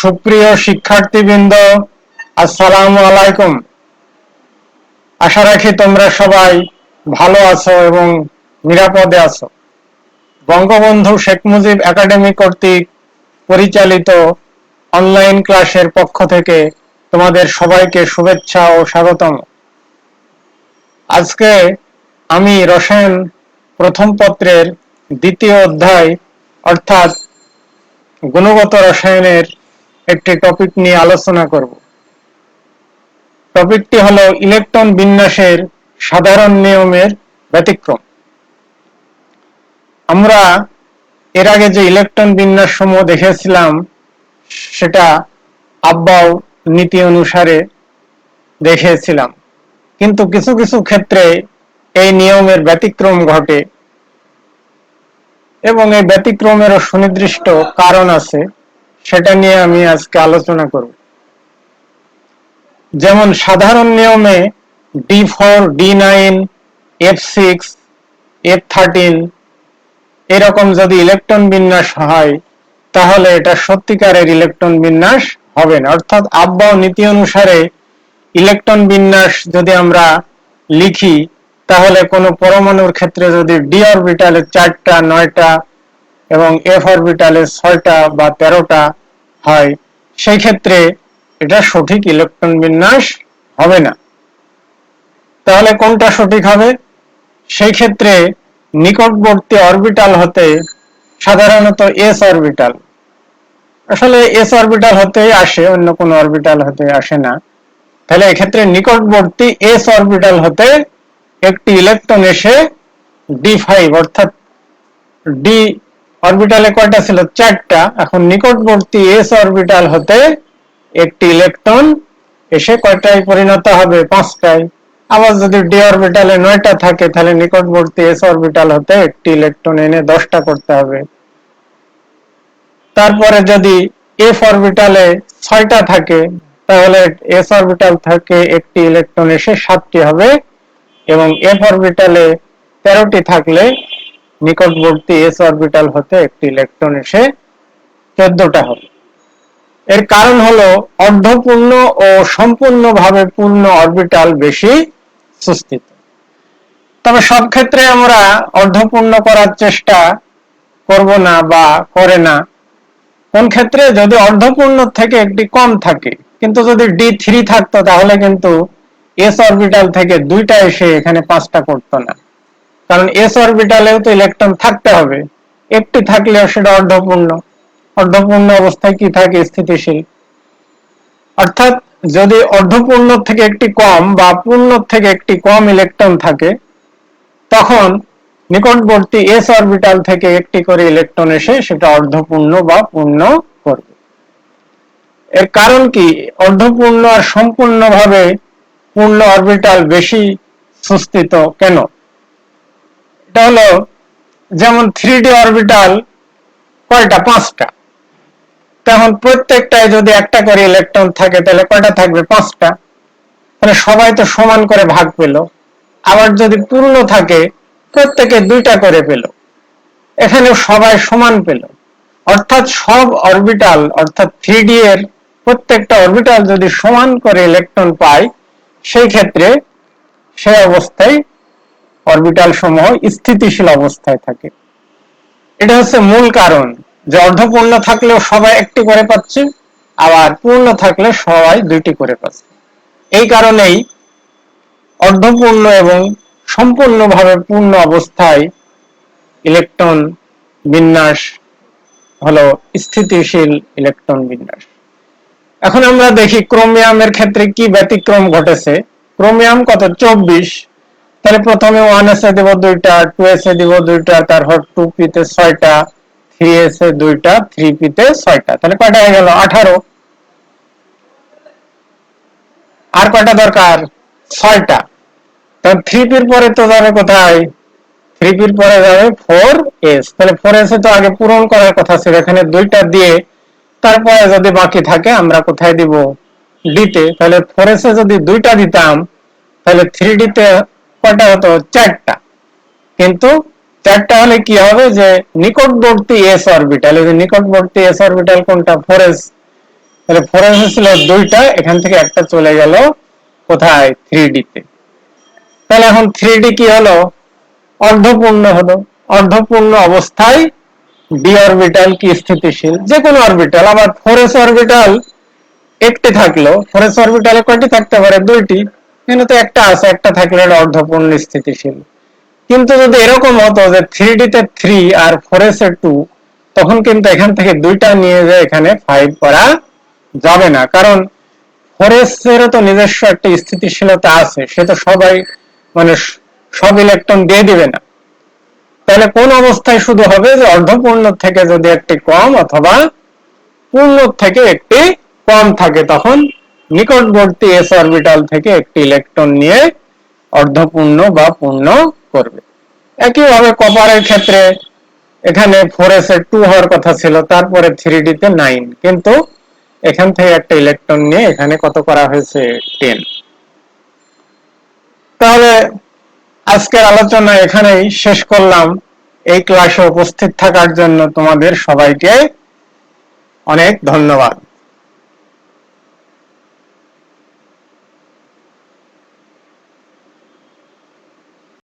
সুপ্রিয় শিক্ষার্থীবৃন্দ, আসসালামু আলাইকুম। আশা রাখি তোমরা সবাই ভালো আছো এবং নিরাপদে আছো। বঙ্গবন্ধু শেখ মুজিব একাডেমি কর্তৃক পরিচালিত অনলাইন ক্লাসের পক্ষ থেকে তোমাদের সবাইকে শুভেচ্ছা ও স্বাগতম। আজকে আমি রসায়ন প্রথম পত্রের দ্বিতীয় অধ্যায় অর্থাৎ গুণগত রসায়নের একটি টপিক নিয়ে আলোচনা করব। টপিকটি হলো ইলেকট্রন বিন্যাসের সাধারণ নিয়মের ব্যতিক্রম। আমরা এর আগে যে ইলেকট্রন বিন্যাস সমূহ দেখেছিলাম সেটা আব্বাও নীতি অনুসারে দেখেছিলাম, কিন্তু কিছু কিছু ক্ষেত্রে এই নিয়মের ব্যতিক্রম ঘটে এবং এই ব্যতিক্রমেরও সুনির্দিষ্ট কারণ আছে, সেটা নিয়ে আমি আজকে আলোচনা করব। যেমন সাধারণ নিয়মে D4, D9, F6, F13 এরকম যদি ইলেকট্রন বিন্যাস হয় তাহলে এটা সত্যিকারের ইলেকট্রন বিন্যাস হবে না। অর্থাৎ আব্বাও নীতি অনুসারে ইলেকট্রন বিন্যাস যদি আমরা লিখি তাহলে কোনো পরমাণুর ক্ষেত্রে যদি ডি অরবিটালে 4টা, 9টা এবং এফ অরবিটালে 6টা বা 13টা হয়, সেই ক্ষেত্রে এটা সঠিক ইলেকট্রন বিন্যাস হবে না। তাহলে কোনটা সঠিক হবে? সেই ক্ষেত্রে নিকটবর্তী অরবিটাল হতে সাধারণত এস অরবিটাল, আসলে এস অরবিটাল হতেই আসে, অন্য কোন অরবিটাল হতে আসে না। তাহলে এক্ষেত্রে নিকটবর্তী এস অরবিটাল হতে একটি ইলেকট্রন এসে D5 অর্থাৎ ডি অরবিটালে কয়টা ছিল? 4টা। এখন নিকটবর্তী এস অরবিটাল হতে একটি ইলেকট্রন এসে কয়টায় পরিণত হবে? 5টায়। আবার যদি ডি অরবিটালে 9টা থাকে তাহলে নিকটবর্তী এস অরবিটাল হতে একটি ইলেকট্রন এনে 10টা করতে হবে। তারপরে যদি এফ অরবিটালে 6টা থাকে তাহলে এস অরবিটাল থেকে একটি ইলেকট্রন এসে 7টি হবে এবং এফ অরবিটালে 13টি থাকলে নিকটবর্তী এস অরবিটাল হতে একটি ইলেকট্রন এসে 14টা হবে। এর কারণ হলো অর্ধপূর্ণ ও সম্পূর্ণভাবে পূর্ণ অরবিটাল বেশি সুস্থিত। তবে সব ক্ষেত্রে আমরা অর্ধপূর্ণ করার চেষ্টা করব না বা করে না। কোন ক্ষেত্রে? যদি অর্ধপূর্ণ থেকে একটি কম থাকে। কিন্তু যদি D3 থাকতো তাহলে কিন্তু এস অরবিটাল থেকে 2টা এসে এখানে 5টা করতো না, কারণ এস অরবিটালেও তো ইলেকট্রন থাকতে হবে। একটি থাকলেও সেটা অর্ধপূর্ণ। অর্ধপূর্ণ অবস্থায় কি থাকে? স্থিতিশীল। অর্থাৎ যদি অর্ধপূর্ণ থেকে একটি কম বা পূর্ণ থেকে একটি কম ইলেকট্রন থাকে তখন নিকটবর্তী এস অরবিটাল থেকে একটি করে ইলেকট্রন এসে সেটা অর্ধপূর্ণ বা পূর্ণ করবে। এর কারণ কি? অর্ধপূর্ণ আর সম্পূর্ণভাবে পূর্ণ অরবিটাল বেশি সুস্থিত কেন? এটা হলো যেমন 3D অরবিটাল কয়টা? 5টা। তখন প্রত্যেকটায় যদি একটা করে ইলেকট্রন থাকে তাহলে কয়টা থাকবে? 5টা। তাহলে সবাই তো সমান করে ভাগ পেল। আবার যদি পূর্ণ থাকে প্রত্যেকে 2টা করে পেল, এখানে সবাই সমান পেল। অর্থাৎ সব অরবিটাল অর্থাৎ 3D এর প্রত্যেকটা অরবিটাল যদি সমান করে ইলেকট্রন পায় সেই ক্ষেত্রে সেই অবস্থায় অরবিটাল সমূহ স্থিতিশীল অবস্থায় থাকে। এটা হচ্ছে মূল কারণ যে অর্ধপূর্ণ থাকলেও সবাই একটি করে পাচ্ছে, আবার পূর্ণ থাকলে সবাই 2টি করে পাচ্ছে। এই কারণেই অর্ধপূর্ণ এবং সম্পূর্ণভাবে পূর্ণ অবস্থায় ইলেকট্রন বিন্যাস হলো স্থিতিশীল ইলেকট্রন বিন্যাস। এখন আমরা দেখি ক্রোমিয়ামের ক্ষেত্রে কি ব্যতিক্রম ঘটেছে। ক্রোমিয়াম কত? 24। তাহলে প্রথমে 1s এ দেব 2টা, 2s এ দেব 2টা, তারপর 2p তে 6টা, 3s এ 2টা, 3p তে 6টা। তাহলে কয়টা হয়ে গেল? 18। আর কয়টা দরকার? 6টা। তাহলে 3p এর পরে তো যাবে কোথায়? 3p এর পরে যাবে 4s। তাহলে 4s এ তো আগে পূরণ করার কথা ছিল, এখানে 2টা দিয়ে তারপরে যদি বাকি থাকে আমরা কোথায় দিব? D তে। তাহলে 4s এ যদি 2টা দিতাম তাহলে 3d তে কয়টা হতো? 4টা। কিন্তু 4টা হলে কি হবে? যে নিকটবর্তী s অরবিটাল, এই যে নিকটবর্তী s অরবিটাল কোনটা? 4s। তাহলে 4s ছিল দুইটা, এখান থেকে একটা চলে গেল কোথায় 3d তে। তাহলে এখন 3d কি হলো, অর্ধপূর্ণ হলো। অর্ধপূর্ণ অবস্থায় d অরবিটাল কি স্থিতিশীল, যে কোনো অরবিটাল। আবার 4s অরবিটাল একটি থাকলো, 4s অরবিটালে কয়টি থাকতে পারে, দুইটি, এখানে তো একটা আছে, একটা থাকলে অর্ধপূর্ণ স্থিতিশীল। কিন্তু যদি এরকম হতো যে 3d তে 3 আর 4s এ 2, তখন কিন্তু এখান থেকে দুইটা নিয়ে যায় এখানে 5 করা যাবে না, কারণ 4s এরও তো নিজস্ব একটা স্থিতিশীলতা আছে, সে তো সবাই মানে সব ইলেকট্রন দিয়ে দিবে না। তাহলে কোন অবস্থায় শুধু হবে, যে অর্ধপূর্ণ থেকে যদি একটি কম অথবা পূর্ণ থেকে একটি কম থাকে, তখন নিকটবর্তী s অরবিটাল থেকে একটি ইলেকট্রন নিয়ে অর্ধপূর্ণ বা পূর্ণ করবে। একইভাবে কপারের ক্ষেত্রে এখানে 4s এর 2 হওয়ার কথা ছিল, তারপরে 3d তে 9, কিন্তু এখান থেকে একটা ইলেকট্রন নিয়ে এখানে কত করা হয়েছে, 10। তাহলে আজকের আলোচনা এখানেই শেষ করলাম। এই ক্লাসে উপস্থিত থাকার জন্য তোমাদের সবাইকে অনেক ধন্যবাদ।